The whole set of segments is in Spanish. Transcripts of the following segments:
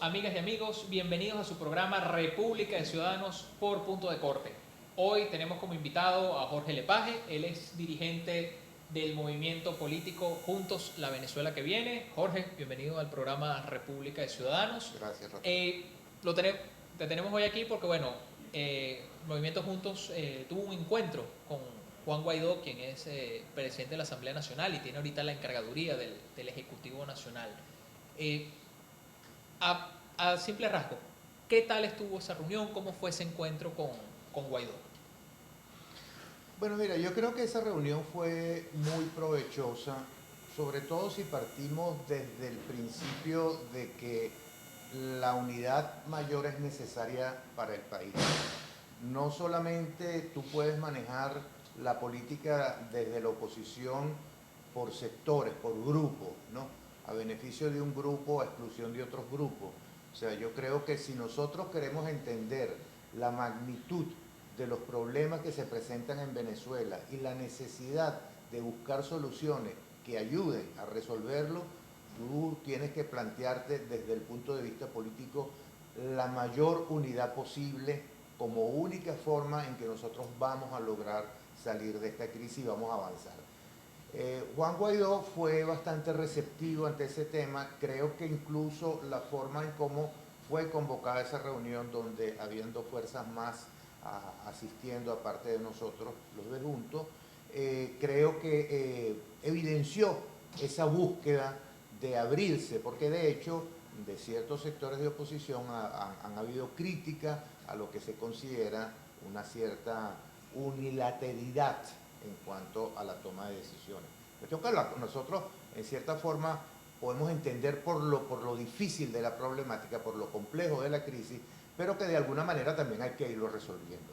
amigas y amigos, bienvenidos a su programa República de Ciudadanos por Punto de Corte. Hoy tenemos como invitado a Jorge Lepage, él es dirigente del movimiento político Juntos la Venezuela que viene. Jorge, bienvenido al programa República de Ciudadanos. Gracias, Rafa. Te tenemos hoy aquí porque, bueno, Movimiento Juntos tuvo un encuentro con Juan Guaidó, quien es presidente de la Asamblea Nacional y tiene ahorita la encargaduría del Ejecutivo Nacional. Eh, a simple rasgo, ¿qué tal estuvo esa reunión? ¿Cómo fue ese encuentro con Guaidó? Bueno, mira, yo creo que esa reunión fue muy provechosa, sobre todo si partimos desde el principio de que la unidad mayor es necesaria para el país. No solamente tú puedes manejar la política desde la oposición por sectores, por grupos, ¿no? A beneficio de un grupo, a exclusión de otros grupos. O sea, yo creo que si nosotros queremos entender la magnitud de los problemas que se presentan en Venezuela y la necesidad de buscar soluciones que ayuden a resolverlo, tú tienes que plantearte desde el punto de vista político la mayor unidad posible como única forma en que nosotros vamos a lograr salir de esta crisis y vamos a avanzar. Juan Guaidó fue bastante receptivo ante ese tema. Creo que incluso la forma en cómo fue convocada esa reunión, donde habían dos fuerzas más asistiendo aparte de nosotros, los de Juntos, creo que evidenció esa búsqueda de abrirse, porque de hecho de ciertos sectores de oposición han habido críticas a lo que se considera una cierta unilateralidad en cuanto a la toma de decisiones. Cuestión que nosotros, en cierta forma, podemos entender por lo difícil de la problemática, por lo complejo de la crisis, pero que de alguna manera también hay que irlo resolviendo.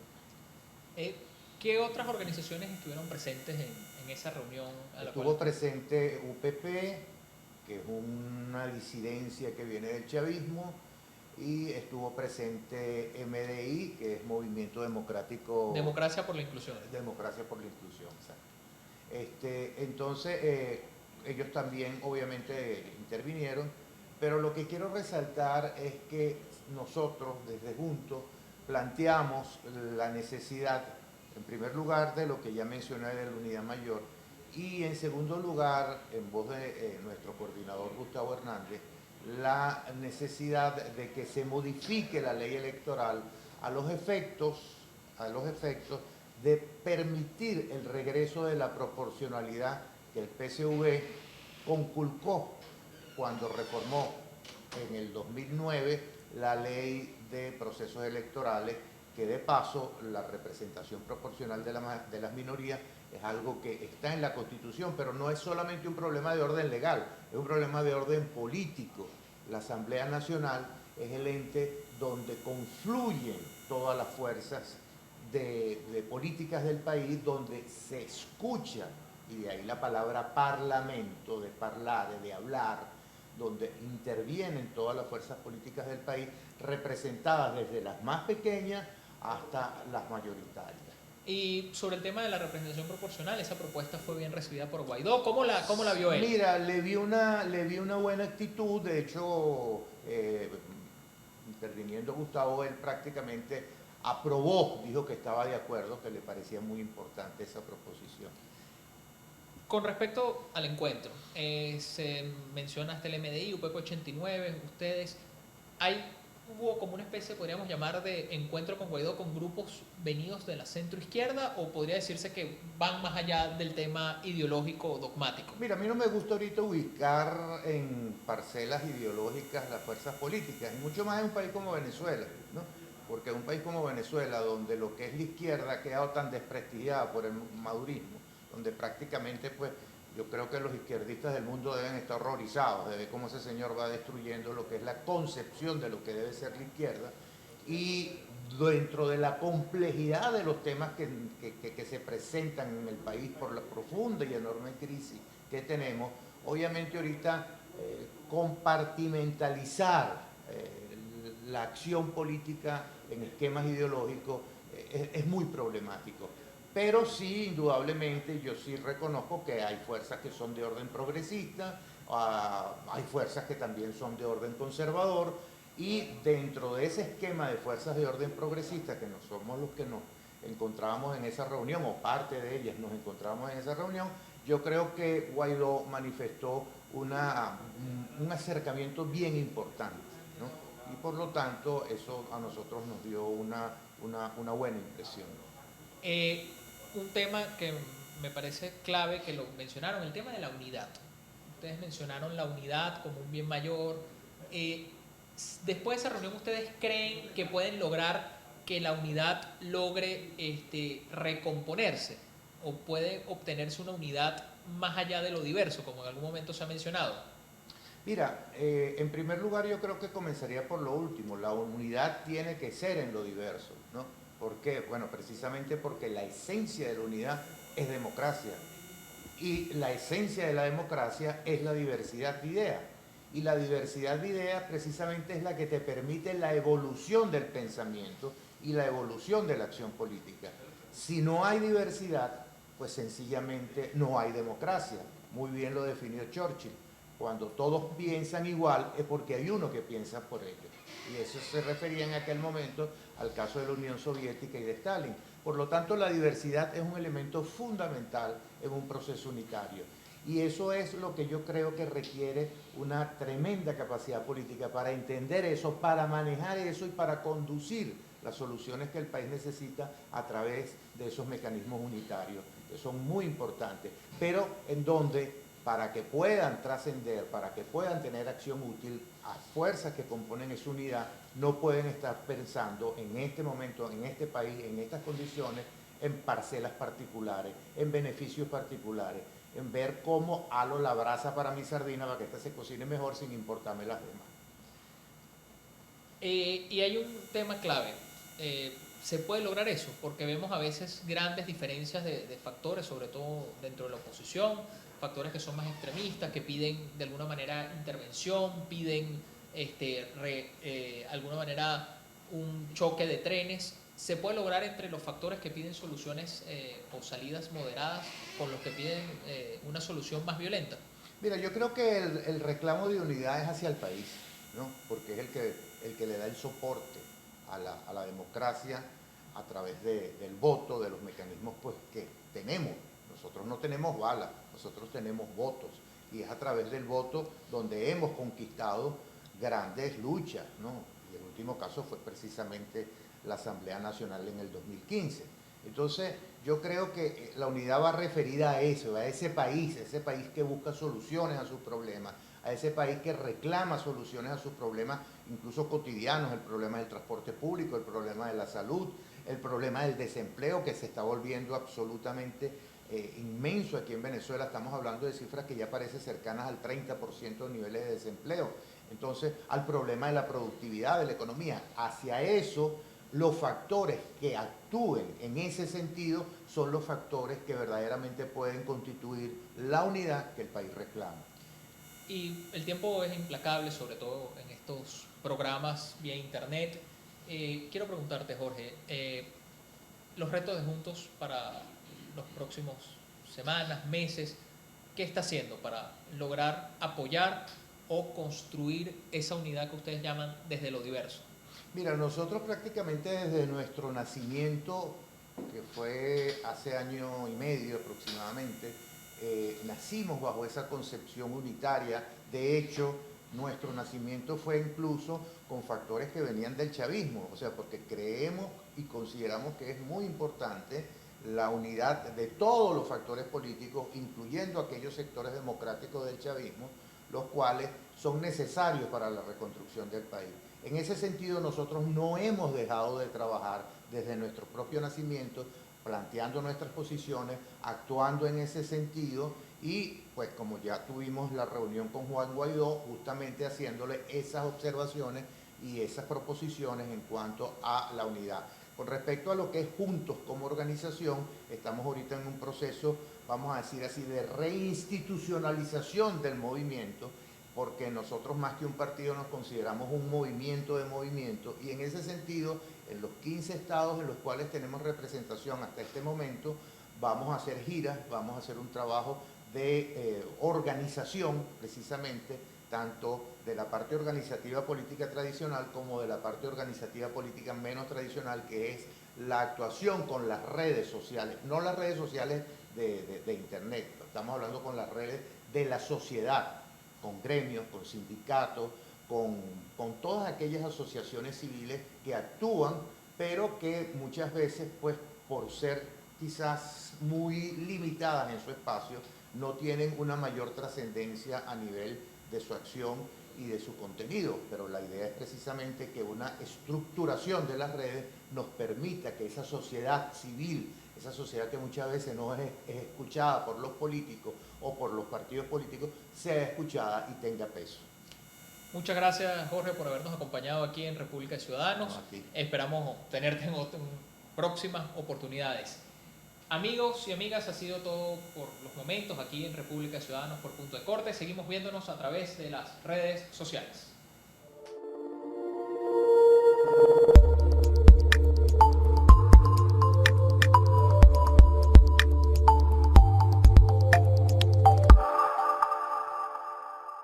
¿Qué otras organizaciones estuvieron presentes en esa reunión? Estuvo presente UPP, que es una disidencia que viene del chavismo, y estuvo presente MDI, que es Movimiento Democrático... Democracia por la Inclusión. Democracia por la Inclusión, exacto. Entonces, ellos también obviamente intervinieron, pero lo que quiero resaltar es que nosotros desde Juntos planteamos la necesidad, en primer lugar, de lo que ya mencioné de la unidad mayor, y en segundo lugar, en voz de nuestro coordinador Gustavo Hernández, la necesidad de que se modifique la ley electoral a los efectos de permitir el regreso de la proporcionalidad que el PSV conculcó cuando reformó en el 2009 la ley de procesos electorales, que de paso la representación proporcional de las minorías es algo que está en la Constitución, pero no es solamente un problema de orden legal, es un problema de orden político. La Asamblea Nacional es el ente donde confluyen todas las fuerzas de políticas del país, donde se escucha, y de ahí la palabra parlamento, de parlare, de hablar, donde intervienen todas las fuerzas políticas del país, representadas desde las más pequeñas hasta las mayoritarias. Y sobre el tema de la representación proporcional, esa propuesta fue bien recibida por Guaidó. ¿Cómo la vio él? Mira, le vi una buena actitud. De hecho, interviniendo Gustavo, él prácticamente aprobó, dijo que estaba de acuerdo, que le parecía muy importante esa proposición. Con respecto al encuentro, se menciona hasta el MDI, UPP 89, ustedes, hubo como una especie, podríamos llamar, de encuentro con Guaidó con grupos venidos de la centro izquierda, o podría decirse que van más allá del tema ideológico o dogmático. Mira, a mí no me gusta ahorita ubicar en parcelas ideológicas las fuerzas políticas, y mucho más en un país como Venezuela, ¿no? Porque en un país como Venezuela, donde lo que es la izquierda ha quedado tan desprestigiada por el madurismo, donde prácticamente, pues, yo creo que los izquierdistas del mundo deben estar horrorizados de ver cómo ese señor va destruyendo lo que es la concepción de lo que debe ser la izquierda, y dentro de la complejidad de los temas que se presentan en el país por la profunda y enorme crisis que tenemos, obviamente ahorita compartimentalizar la acción política en esquemas ideológicos es muy problemático. Pero sí, indudablemente, yo sí reconozco que hay fuerzas que son de orden progresista, hay fuerzas que también son de orden conservador, Y dentro de ese esquema de fuerzas de orden progresista, que no somos los que nos encontrábamos en esa reunión, o parte de ellas nos encontrábamos en esa reunión, yo creo que Guaidó manifestó un acercamiento bien importante, ¿no? Y por lo tanto eso a nosotros nos dio una buena impresión. Un tema que me parece clave que lo mencionaron, el tema de la unidad. Ustedes mencionaron la unidad como un bien mayor. Después de esa reunión, ¿ustedes creen que pueden lograr que la unidad logre recomponerse? ¿O puede obtenerse una unidad más allá de lo diverso, como en algún momento se ha mencionado? Mira, en primer lugar yo creo que comenzaría por lo último. La unidad tiene que ser en lo diverso, ¿no? ¿Por qué? Bueno, precisamente porque la esencia de la unidad es democracia. Y la esencia de la democracia es la diversidad de ideas. Y la diversidad de ideas precisamente es la que te permite la evolución del pensamiento y la evolución de la acción política. Si no hay diversidad, pues sencillamente no hay democracia. Muy bien lo definió Churchill. Cuando todos piensan igual es porque hay uno que piensa por ellos. Y eso se refería en aquel momento al caso de la Unión Soviética y de Stalin. Por lo tanto, la diversidad es un elemento fundamental en un proceso unitario. Y eso es lo que yo creo que requiere una tremenda capacidad política para entender eso, para manejar eso y para conducir las soluciones que el país necesita a través de esos mecanismos unitarios, que son muy importantes, pero en donde para que puedan trascender, para que puedan tener acción útil, a fuerzas que componen esa unidad no pueden estar pensando en este momento, en este país, en estas condiciones, en parcelas particulares, en beneficios particulares, en ver cómo halo la brasa para mi sardina para que ésta se cocine mejor sin importarme las demás. Y hay un tema clave. ¿Se puede lograr eso? Porque vemos a veces grandes diferencias de factores, sobre todo dentro de la oposición, factores que son más extremistas, que piden de alguna manera intervención, piden alguna manera un choque de trenes. ¿Se puede lograr entre los factores que piden soluciones o salidas moderadas con los que piden una solución más violenta? Mira, yo creo que el reclamo de unidad es hacia el país, ¿no? Porque es el que le da el soporte a la democracia a través del voto, de los mecanismos pues, que tenemos. Nosotros no tenemos balas, nosotros tenemos votos. Y es a través del voto donde hemos conquistado grandes luchas, ¿no? Y el último caso fue precisamente la Asamblea Nacional en el 2015. Entonces, yo creo que la unidad va referida a eso, a ese país que busca soluciones a sus problemas, a ese país que reclama soluciones a sus problemas, incluso cotidianos, el problema del transporte público, el problema de la salud, el problema del desempleo que se está volviendo absolutamente inmenso aquí en Venezuela. Estamos hablando de cifras que ya parecen cercanas al 30% de niveles de desempleo. Entonces, al problema de la productividad, de la economía. Hacia eso, los factores que actúen en ese sentido son los factores que verdaderamente pueden constituir la unidad que el país reclama. Y el tiempo es implacable, sobre todo en estos programas vía internet. Quiero preguntarte, Jorge, los retos de Juntos para los próximos semanas, meses, ¿qué está haciendo para lograr apoyar o construir esa unidad que ustedes llaman desde lo diverso? Mira, nosotros prácticamente desde nuestro nacimiento, que fue hace año y medio aproximadamente, nacimos bajo esa concepción unitaria. De hecho, nuestro nacimiento fue incluso con factores que venían del chavismo, o sea, porque creemos y consideramos que es muy importante la unidad de todos los factores políticos, incluyendo aquellos sectores democráticos del chavismo, los cuales son necesarios para la reconstrucción del país. En ese sentido, nosotros no hemos dejado de trabajar desde nuestro propio nacimiento, planteando nuestras posiciones, actuando en ese sentido y, pues como ya tuvimos la reunión con Juan Guaidó, justamente haciéndole esas observaciones y esas proposiciones en cuanto a la unidad. Con respecto a lo que es Juntos como organización, estamos ahorita en un proceso, vamos a decir así, de reinstitucionalización del movimiento, porque nosotros más que un partido nos consideramos un movimiento de movimiento, y en ese sentido, en los 15 estados en los cuales tenemos representación hasta este momento, vamos a hacer giras, vamos a hacer un trabajo de organización precisamente, tanto de la parte organizativa política tradicional como de la parte organizativa política menos tradicional, que es la actuación con las redes sociales, no las redes sociales de Internet, estamos hablando con las redes de la sociedad, con gremios, con sindicatos, con todas aquellas asociaciones civiles que actúan, pero que muchas veces, pues, por ser quizás muy limitadas en su espacio, no tienen una mayor trascendencia a nivel de su acción y de su contenido, pero la idea es precisamente que una estructuración de las redes nos permita que esa sociedad civil, esa sociedad que muchas veces no es escuchada por los políticos o por los partidos políticos, sea escuchada y tenga peso. Muchas gracias, Jorge, por habernos acompañado aquí en República de Ciudadanos. No, esperamos tenerte en próximas oportunidades. Amigos y amigas, ha sido todo por los momentos aquí en República de Ciudadanos por Punto de Corte. Seguimos viéndonos a través de las redes sociales.